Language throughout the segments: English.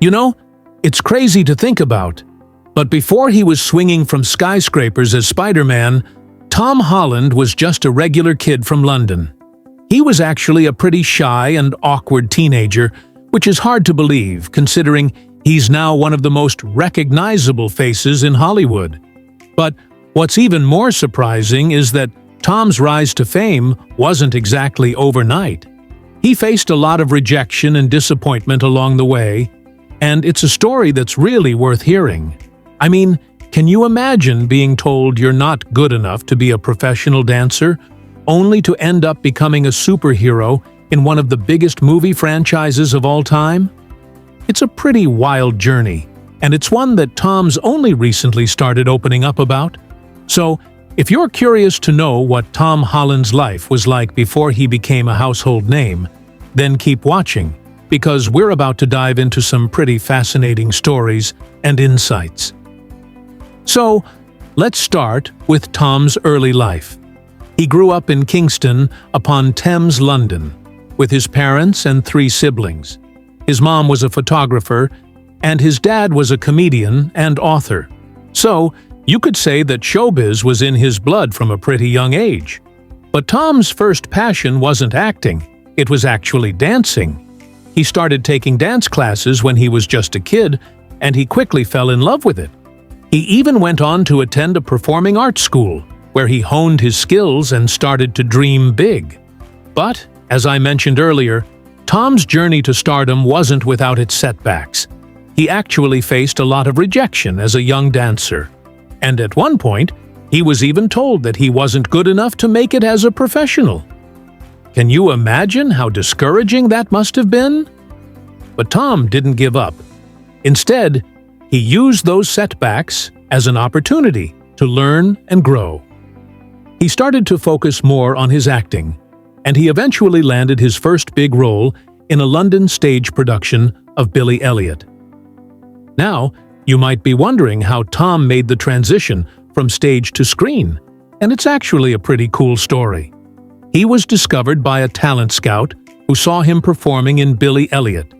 You know, it's crazy to think about, but before he was swinging from skyscrapers as Spider-Man, Tom Holland was just a regular kid from London. He was actually a pretty shy and awkward teenager, which is hard to believe considering he's now one of the most recognizable faces in Hollywood. But what's even more surprising is that Tom's rise to fame wasn't exactly overnight. He faced a lot of rejection and disappointment along the way, and it's a story that's really worth hearing. I mean, can you imagine being told you're not good enough to be a professional dancer, only to end up becoming a superhero in one of the biggest movie franchises of all time? It's a pretty wild journey, and it's one that Tom's only recently started opening up about. So, if you're curious to know what Tom Holland's life was like before he became a household name, then keep watching, because we're about to dive into some pretty fascinating stories and insights. So, let's start with Tom's early life. He grew up in Kingston upon Thames, London, with his parents and 3 siblings. His mom was a photographer, and his dad was a comedian and author. So, you could say that showbiz was in his blood from a pretty young age. But Tom's first passion wasn't acting, it was actually dancing. He started taking dance classes when he was just a kid, and he quickly fell in love with it. He even went on to attend a performing arts school, where he honed his skills and started to dream big. But, as I mentioned earlier, Tom's journey to stardom wasn't without its setbacks. He actually faced a lot of rejection as a young dancer. And at one point, he was even told that he wasn't good enough to make it as a professional. Can you imagine how discouraging that must have been? But Tom didn't give up. Instead, he used those setbacks as an opportunity to learn and grow. He started to focus more on his acting, and he eventually landed his first big role in a London stage production of Billy Elliot. Now, you might be wondering how Tom made the transition from stage to screen, and it's actually a pretty cool story. He was discovered by a talent scout who saw him performing in Billy Elliot,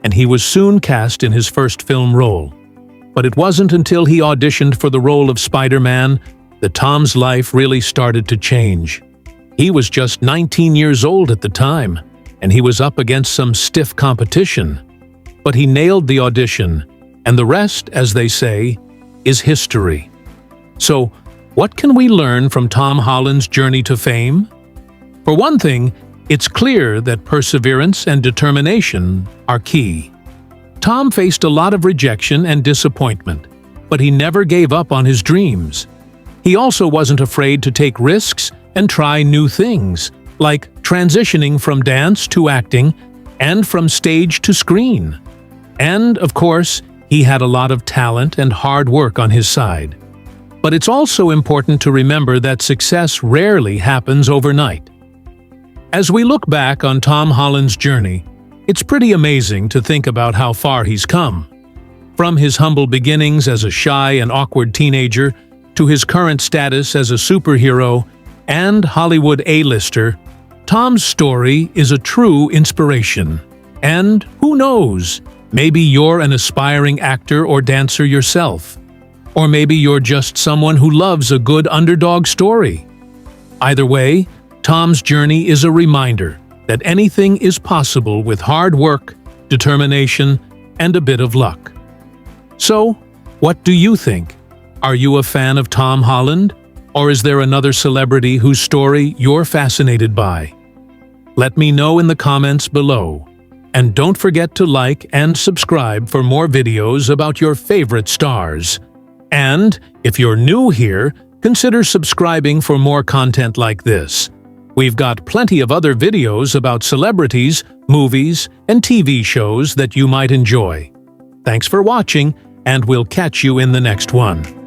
and he was soon cast in his first film role. But it wasn't until he auditioned for the role of Spider-Man that Tom's life really started to change. He was just 19 years old at the time, and he was up against some stiff competition. But he nailed the audition, and the rest, as they say, is history. So, what can we learn from Tom Holland's journey to fame? For one thing, it's clear that perseverance and determination are key. Tom faced a lot of rejection and disappointment, but he never gave up on his dreams. He also wasn't afraid to take risks and try new things, like transitioning from dance to acting and from stage to screen. And, of course, he had a lot of talent and hard work on his side. But it's also important to remember that success rarely happens overnight. As we look back on Tom Holland's journey, it's pretty amazing to think about how far he's come. From his humble beginnings as a shy and awkward teenager to his current status as a superhero and Hollywood A-lister, Tom's story is a true inspiration. And who knows, maybe you're an aspiring actor or dancer yourself. Or maybe you're just someone who loves a good underdog story. Either way, Tom's journey is a reminder that anything is possible with hard work, determination, and a bit of luck. So, what do you think? Are you a fan of Tom Holland? Or is there another celebrity whose story you're fascinated by? Let me know in the comments below. And don't forget to like and subscribe for more videos about your favorite stars. And, if you're new here, consider subscribing for more content like this. We've got plenty of other videos about celebrities, movies, and TV shows that you might enjoy. Thanks for watching, and we'll catch you in the next one.